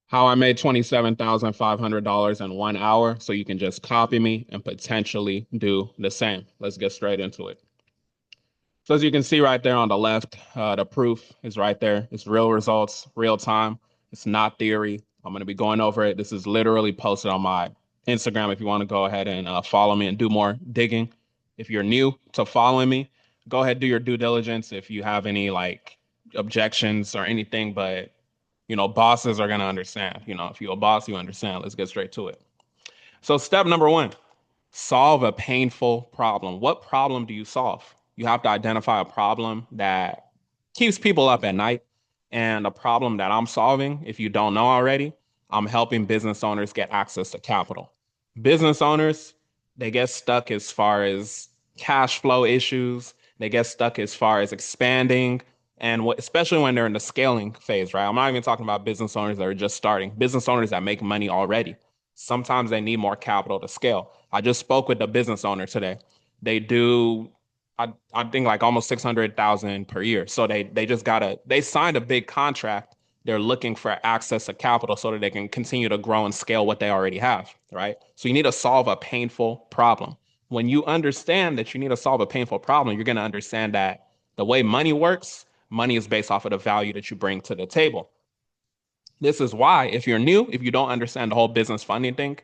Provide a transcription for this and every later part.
How I made $27,500 in 1 hour, so you can just copy me and potentially do the same. Let's get straight into it. So as you can see right there on the left, the proof is right there. It's real results, real time. It's not theory. I'm going to be going over it. This is literally posted on my Instagram if you want to go ahead and follow me and do more digging. If you're new to following me, go ahead, do your due diligence if you have any like objections or anything, but bosses are going to understand. If you're a boss, you understand. Let's get straight to it. So, step number one, solve a painful problem. What problem do you solve? You have to identify a problem that keeps people up at night. And a problem that I'm solving, if you don't know already, I'm helping business owners get access to capital. Business owners, they get stuck as far as cash flow issues, they get stuck as far as expanding, and especially when they're in the scaling phase, right? I'm not even talking about business owners that are just starting, business owners that make money already. Sometimes they need more capital to scale. I just spoke with a business owner today. They do, I think like almost 600,000 per year. So they signed a big contract. They're looking for access to capital so that they can continue to grow and scale what they already have, right? So you need to solve a painful problem. When you understand that you need to solve a painful problem, you're going to understand that the way money works, money is based off of the value that you bring to the table. This is why, if you're new, if you don't understand the whole business funding thing,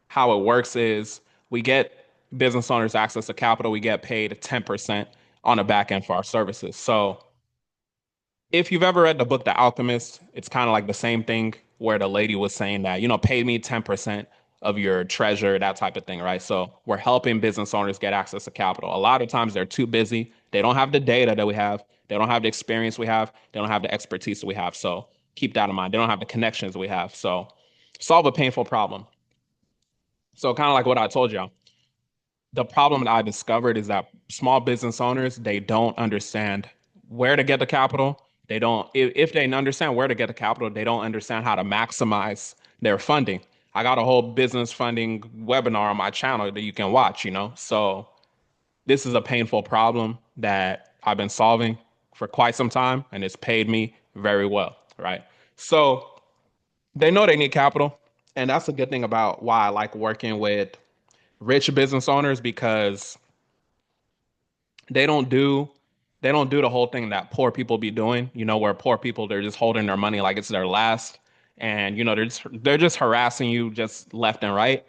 how it works is we get business owners access to capital, we get paid 10% on the back end for our services. So if you've ever read the book The Alchemist, it's kind of like the same thing where the lady was saying that, pay me 10% of your treasure, that type of thing, right? So we're helping business owners get access to capital. A lot of times they're too busy. They don't have the data that we have. They don't have the experience we have. They don't have the expertise that we have. So keep that in mind. They don't have the connections we have. So solve a painful problem. So kind of like what I told you, the problem that I discovered is that small business owners, they don't understand where to get the capital. They don't, if they understand where to get the capital, they don't understand how to maximize their funding. I got a whole business funding webinar on my channel that you can watch, So this is a painful problem that I've been solving for quite some time and it's paid me very well, right? So they know they need capital. And that's a good thing about why I like working with rich business owners because they don't do they don't do the whole thing that poor people be doing, where poor people they're just holding their money like it's their last and they're just harassing you just left and right.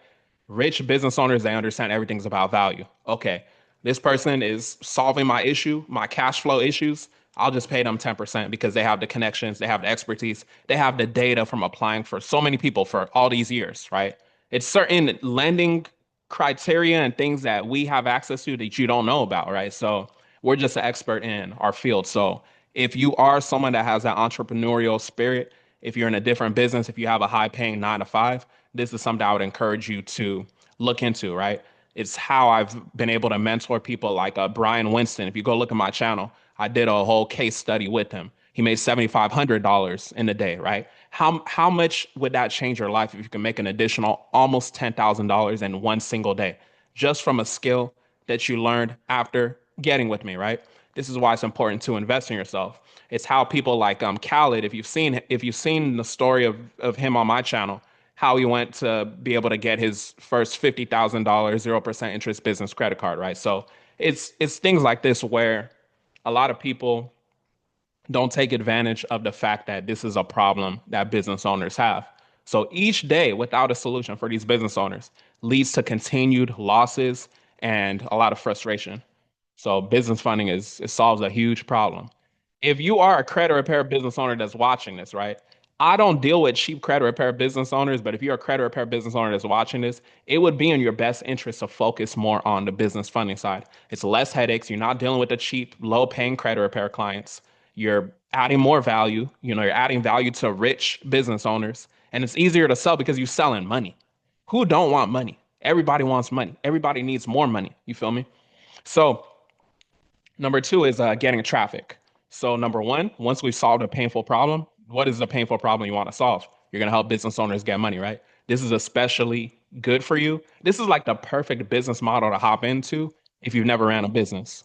Rich business owners, they understand everything's about value. Okay, this person is solving my issue, my cash flow issues. I'll just pay them 10% because they have the connections, they have the expertise, they have the data from applying for so many people for all these years, right? It's certain lending criteria and things that we have access to that you don't know about, right? So we're just an expert in our field. So if you are someone that has that entrepreneurial spirit, if you're in a different business, if you have a high paying 9 to 5, this is something I would encourage you to look into, right? It's how I've been able to mentor people like Brian Winston. If you go look at my channel, I did a whole case study with him. He made $7,500 in a day, right? How much would that change your life if you can make an additional almost $10,000 in one single day, just from a skill that you learned after getting with me, right? This is why it's important to invest in yourself. It's how people like Khaled, if you've seen the story of him on my channel, how he went to be able to get his first $50,000 0% interest business credit card, right? So it's things like this where a lot of people don't take advantage of the fact that this is a problem that business owners have. So each day without a solution for these business owners leads to continued losses and a lot of frustration. So business funding is it solves a huge problem. If you are a credit repair business owner that's watching this, right? I don't deal with cheap credit repair business owners, but if you're a credit repair business owner that's watching this, it would be in your best interest to focus more on the business funding side. It's less headaches. You're not dealing with the cheap, low paying credit repair clients. You're adding more value. You're adding value to rich business owners, and it's easier to sell because you're selling money. Who don't want money? Everybody wants money. Everybody needs more money. You feel me? So number two is getting traffic. So number one, once we've solved a painful problem, what is the painful problem you want to solve? You're going to help business owners get money, right? This is especially good for you. This is like the perfect business model to hop into if you've never ran a business.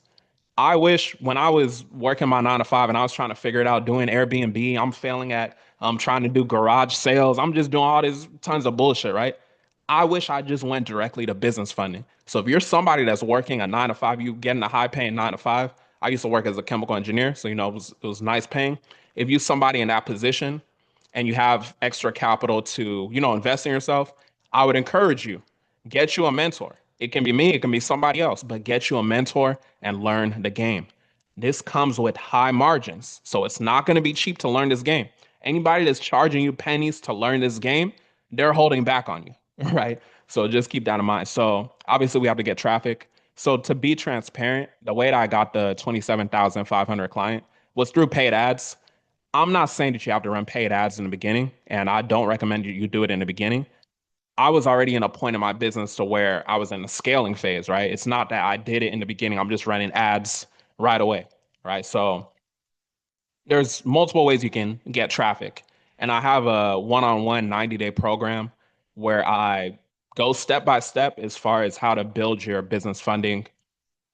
I wish when I was working my 9 to 5 and I was trying to figure it out, doing Airbnb, I'm failing at trying to do garage sales. I'm just doing all this tons of bullshit, right? I wish I just went directly to business funding. So if you're somebody that's working a 9 to 5, you getting a high paying 9 to 5. I used to work as a chemical engineer, so it was nice paying. If you somebody in that position and you have extra capital to, invest in yourself, I would encourage you, get you a mentor. It can be me, it can be somebody else, but get you a mentor and learn the game. This comes with high margins. So it's not going to be cheap to learn this game. Anybody that's charging you pennies to learn this game, they're holding back on you, right? So just keep that in mind. So obviously we have to get traffic. So to be transparent, the way that I got the 27,500 client was through paid ads. I'm not saying that you have to run paid ads in the beginning, and I don't recommend you do it in the beginning. I was already in a point in my business to where I was in the scaling phase, right? It's not that I did it in the beginning. I'm just running ads right away, right? So there's multiple ways you can get traffic. And I have a one-on-one 90-day program where I go step by step as far as how to build your business funding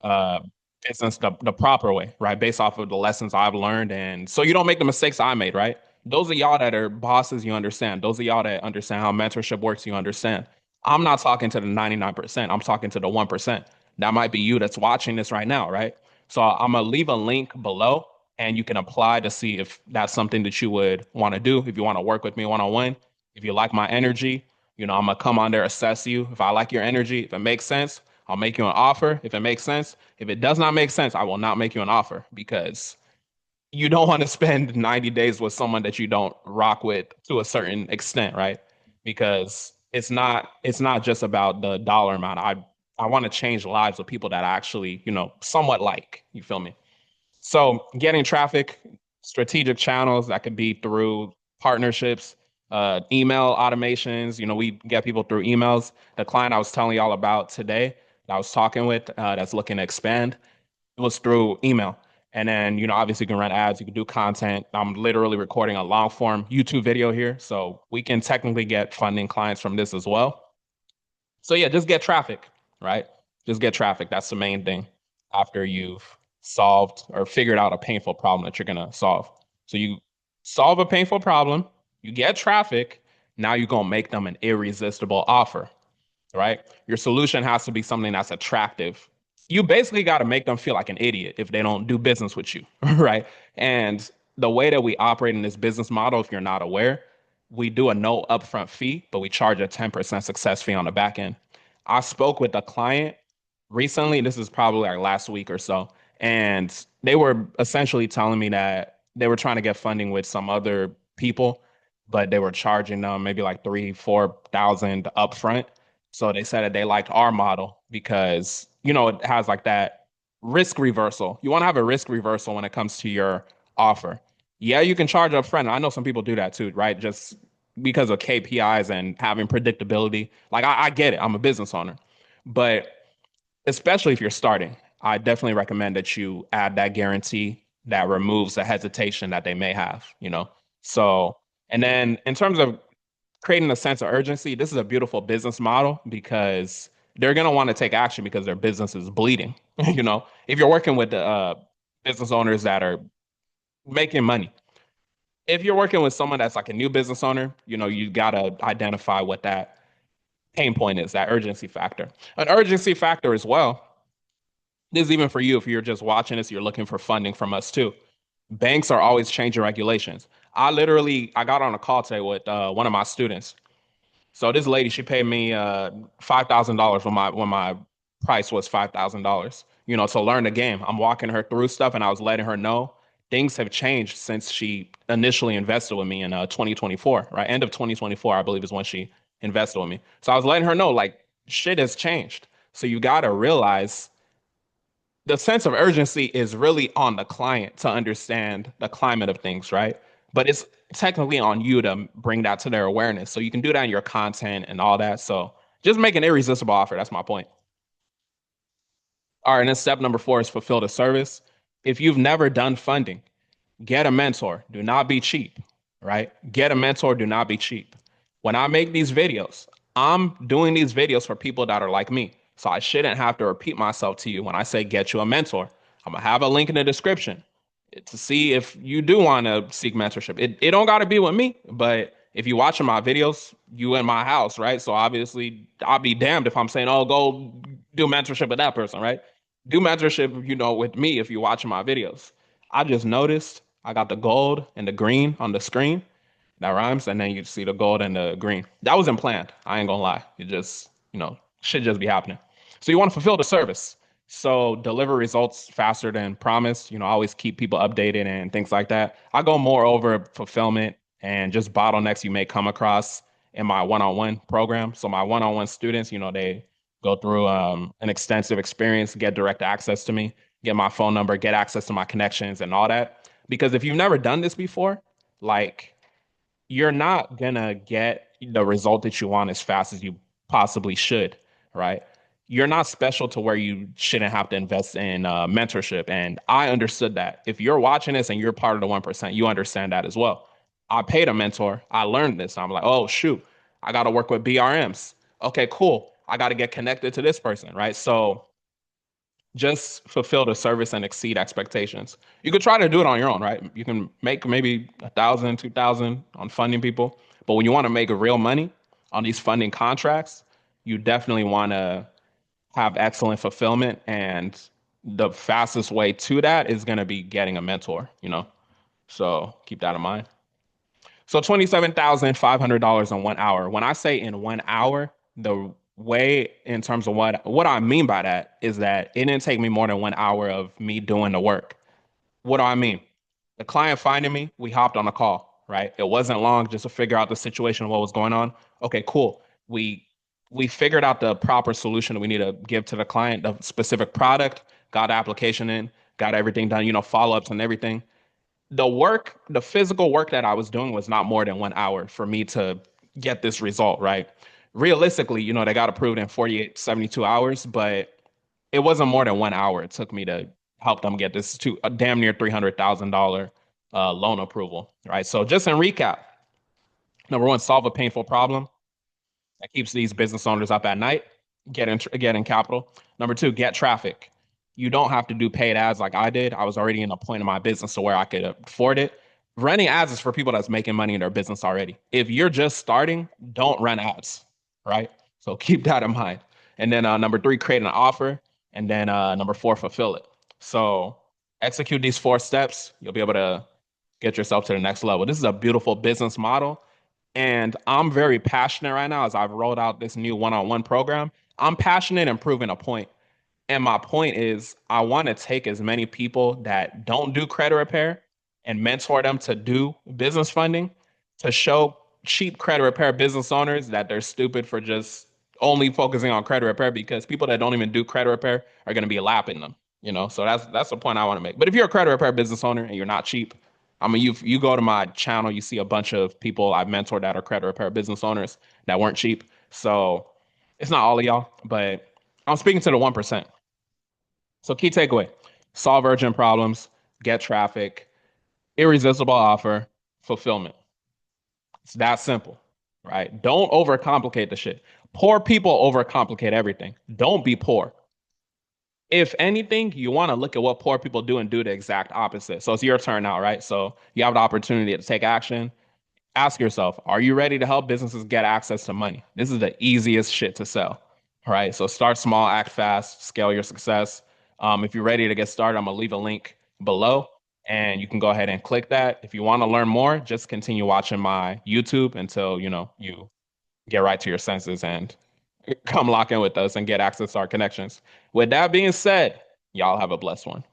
uh, business the proper way, right? Based off of the lessons I've learned. And so you don't make the mistakes I made, right? Those of y'all that are bosses, you understand. Those of y'all that understand how mentorship works, you understand. I'm not talking to the 99%. I'm talking to the 1%. That might be you that's watching this right now, right? So I'm going to leave a link below and you can apply to see if that's something that you would want to do. If you want to work with me one on one, if you like my energy, I'm going to come on there, assess you. If I like your energy, if it makes sense, I'll make you an offer if it makes sense. If it does not make sense, I will not make you an offer because you don't want to spend 90 days with someone that you don't rock with to a certain extent, right? Because it's not just about the dollar amount. I want to change lives of people that I actually, somewhat like. You feel me? So getting traffic, strategic channels that could be through partnerships, email automations. We get people through emails. The client I was telling y'all about today, that I was talking with, that's looking to expand, it was through email. And then, obviously you can run ads, you can do content. I'm literally recording a long form YouTube video here. So we can technically get funding clients from this as well. So yeah, just get traffic, right? Just get traffic. That's the main thing after you've solved or figured out a painful problem that you're gonna solve. So you solve a painful problem, you get traffic, now you're gonna make them an irresistible offer, right? Your solution has to be something that's attractive. You basically got to make them feel like an idiot if they don't do business with you, right? And the way that we operate in this business model, if you're not aware, we do a no upfront fee, but we charge a 10% success fee on the back end. I spoke with a client recently, this is probably like last week or so, and they were essentially telling me that they were trying to get funding with some other people, but they were charging them maybe like 3, 4 thousand upfront. So they said that they liked our model because, it has like that risk reversal. You want to have a risk reversal when it comes to your offer. Yeah, you can charge up front. I know some people do that too, right? Just because of KPIs and having predictability. Like I get it. I'm a business owner. But especially if you're starting, I definitely recommend that you add that guarantee that removes the hesitation that they may have. So, and then in terms of creating a sense of urgency, this is a beautiful business model because they're going to want to take action because their business is bleeding. If you're working with business owners that are making money, if you're working with someone that's like a new business owner, you got to identify what that pain point is, that urgency factor. An urgency factor as well, this is even for you if you're just watching this, you're looking for funding from us too. Banks are always changing regulations. I got on a call today with one of my students. So this lady, she paid me $5,000 when my price was $5,000. To learn the game. I'm walking her through stuff, and I was letting her know things have changed since she initially invested with me in 2024. Right, end of 2024, I believe, is when she invested with me. So I was letting her know like shit has changed. So you got to realize the sense of urgency is really on the client to understand the climate of things, right? But it's technically on you to bring that to their awareness. So you can do that in your content and all that. So just make an irresistible offer. That's my point. All right. And then step number 4 is fulfill the service. If you've never done funding, get a mentor. Do not be cheap, right? Get a mentor. Do not be cheap. When I make these videos, I'm doing these videos for people that are like me. So I shouldn't have to repeat myself to you when I say get you a mentor. I'm gonna have a link in the description to see if you do want to seek mentorship. It don't gotta be with me, but if you watching my videos, you in my house, right? So obviously I'll be damned if I'm saying, oh, go do mentorship with that person, right? Do mentorship, with me if you're watching my videos. I just noticed I got the gold and the green on the screen. That rhymes, and then you see the gold and the green. That wasn't planned. I ain't gonna lie. It just, should just be happening. So you want to fulfill the service. So deliver results faster than promised. Always keep people updated and things like that. I go more over fulfillment and just bottlenecks you may come across in my one-on-one program. So my one-on-one students, they go through an extensive experience, get direct access to me, get my phone number, get access to my connections and all that. Because if you've never done this before, like you're not gonna get the result that you want as fast as you possibly should, right? You're not special to where you shouldn't have to invest in mentorship. And I understood that. If you're watching this and you're part of the 1%, you understand that as well. I paid a mentor. I learned this. I'm like, oh, shoot, I got to work with BRMs. Okay, cool. I got to get connected to this person, right? So just fulfill the service and exceed expectations. You could try to do it on your own, right? You can make maybe 1,000, 2,000 on funding people, but when you want to make real money on these funding contracts, you definitely want to have excellent fulfillment, and the fastest way to that is going to be getting a mentor. So keep that in mind. So $27,500 in 1 hour. When I say in 1 hour, the way in terms of what I mean by that is that it didn't take me more than 1 hour of me doing the work. What do I mean? The client finding me, we hopped on a call, right? It wasn't long just to figure out the situation and what was going on. Okay, cool. We figured out the proper solution that we need to give to the client, the specific product, got the application in, got everything done, follow-ups and everything. The physical work that I was doing was not more than 1 hour for me to get this result, right? Realistically, they got approved in 48, 72 hours, but it wasn't more than 1 hour it took me to help them get this to a damn near $300,000 loan approval, right? So just in recap, number one, solve a painful problem that keeps these business owners up at night, get in capital. Number two, get traffic. You don't have to do paid ads like I did. I was already in a point in my business to where I could afford it. Running ads is for people that's making money in their business already. If you're just starting, don't run ads, right? So keep that in mind. And then number three, create an offer. And then number four, fulfill it. So execute these 4 steps. You'll be able to get yourself to the next level. This is a beautiful business model. And I'm very passionate right now as I've rolled out this new one-on-one program. I'm passionate and proving a point. And my point is, I want to take as many people that don't do credit repair and mentor them to do business funding to show cheap credit repair business owners that they're stupid for just only focusing on credit repair, because people that don't even do credit repair are going to be lapping them. So that's the point I want to make. But if you're a credit repair business owner and you're not cheap, I mean, you go to my channel, you see a bunch of people I've mentored that are credit repair business owners that weren't cheap. So it's not all of y'all, but I'm speaking to the 1%. So key takeaway, solve urgent problems, get traffic, irresistible offer, fulfillment. It's that simple, right? Don't overcomplicate the shit. Poor people overcomplicate everything. Don't be poor. If anything, you want to look at what poor people do and do the exact opposite. So it's your turn now, right? So you have the opportunity to take action. Ask yourself, are you ready to help businesses get access to money? This is the easiest shit to sell. All right. So start small, act fast, scale your success. If you're ready to get started, I'm going to leave a link below and you can go ahead and click that. If you want to learn more, just continue watching my YouTube until, you get right to your senses and come lock in with us and get access to our connections. With that being said, y'all have a blessed one.